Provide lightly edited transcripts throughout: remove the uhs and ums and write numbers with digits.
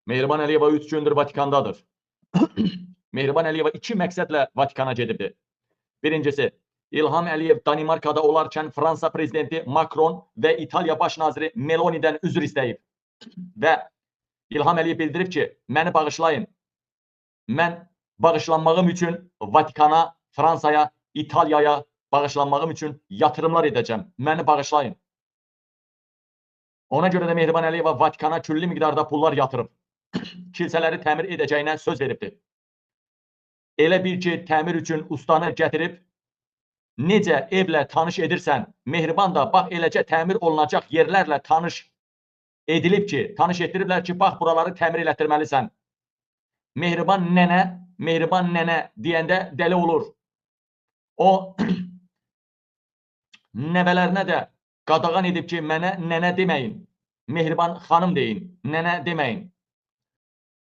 Mehriban Əliyeva 3 gündür Vatikandadır. Mehriban Əliyeva 2 məqsədlə Vatikana gedibdi. Birincisi, İlham Əliyev Danimarkada olarkən Fransa prezidenti Macron və İtaliya baş naziri Meloni'dən üzr istəyib. Və İlham Əliyev bildirib ki, məni bağışlayın. Mən bağışlanmağım üçün Vatikana, Fransaya, İtalyaya bağışlanmağım üçün yatırımlar edəcəm. Məni bağışlayın. Ona görə də Mehriban Əliyeva Vatikana külli miqdarda pullar yatırıb. Kilsələri təmir edəcəyinə söz veribdir. Elə bir ki, təmir üçün ustanı gətirib, necə evlə tanış edirsən, Mehriban da bax eləcə təmir olunacaq yerlərlə tanış edilib ki, tanış etdiriblər ki, bax buraları təmir elətdirməlisən. Mehriban nənə deyəndə dəli olur. O, nəvələrinə də qadağan edib ki, mənə nənə deməyin, Mehriban xanım deyin, nənə deməyin.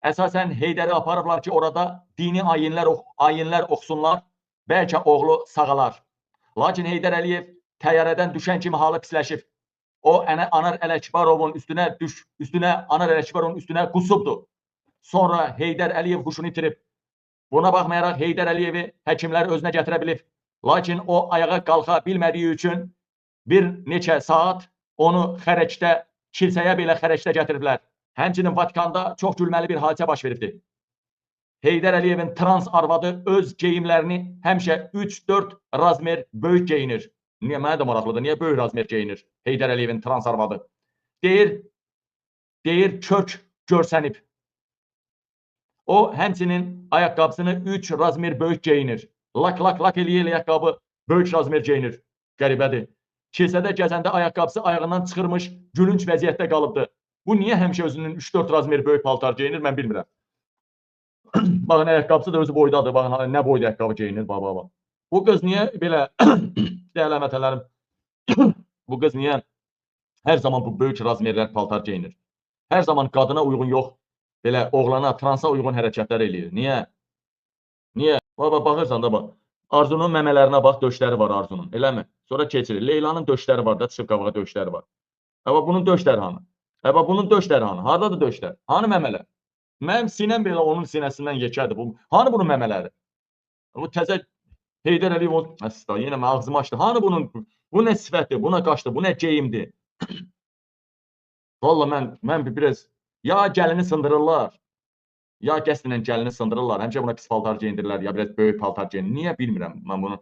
Əsasən Heydəri aparıblar ki, orada dini ayinlər oxusunlar, bəlkə oğlu sağalar. Lakin Heydər Əliyev təyyarədən düşən kimi halı pisləşib. O, Anar Ələkbarovun üstünə qusubdur. Sonra Heydər Əliyev huşunu itirib. Buna baxmayaraq Heydər Əliyevi həkimlər özünə gətirə bilib. Lakin o, ayağa qalxa bilmədiyi üçün bir neçə saat onu xərəcdə, kilsəyə belə xərəcdə gətiriblər. Həmçinin Vatikanda çox gülməli bir hadisə baş veribdir. Heydər Əliyevin trans arvadı öz geyimlərini həmişə 3-4 razmer böyük geyinir. Niyə? Mənə də maraqlıdır. Niyə böyük razmer geyinir Heydər Əliyevin trans arvadı? Deyir kök görsənib. O, həmçinin ayaqqabısını 3 razmer böyük geyinir. Lak eləyir ayaqqabı böyük razmer geyinir. Qəribədir. Kilsədə gəzəndə ayaqqabısı ayağından çıxırmış, gülünç vəziyyətdə qalıbdır. Bu niyə həmişə özünün 3-4 razmer böyük paltar geyinir, mən bilmirəm. Baxın, ayaqqabısı da özü boydadır. Baxın, nə boyda ayaqqabı geyinir, baba. Bu qız niyə belə, dəyərli əmətələrim, bu qız niyə hər zaman bu böyük razmerlər paltar geyinir? Hər zaman qadına uyğun yox, belə oğlana, transa uyğun hərəkətlər eləyir. Niyə? Baba, baxırsan da bax. Arzunun məmələrinə bax, döşləri var Arzunun, eləmi? Sonra keçirir. Leylanın döşləri var da, çıxıb qabağa döşləri var. Əba, bunun döşləri hanı? Əba, bunun döşləri hanı? Haradadır döşlər? Hanı məmələr? Mənim sinəm belə onun sinəsindən yekədir. Hanı bunun məmələri? Bu təzə Heydər Əliyev, yenə ağzımı açdı. Hanı bunun, bu nə sifətdir, bu nə qaşdır, bu nə geyimdir? Valla mən biraz, ya gəlini sındırırlar, ya qəsdinlə gəlini sındırırlar. Həmişə buna pis paltar geyindirirlər, ya biraz böyük paltar geyindirirlər. Niyə bilmirəm mən bunu.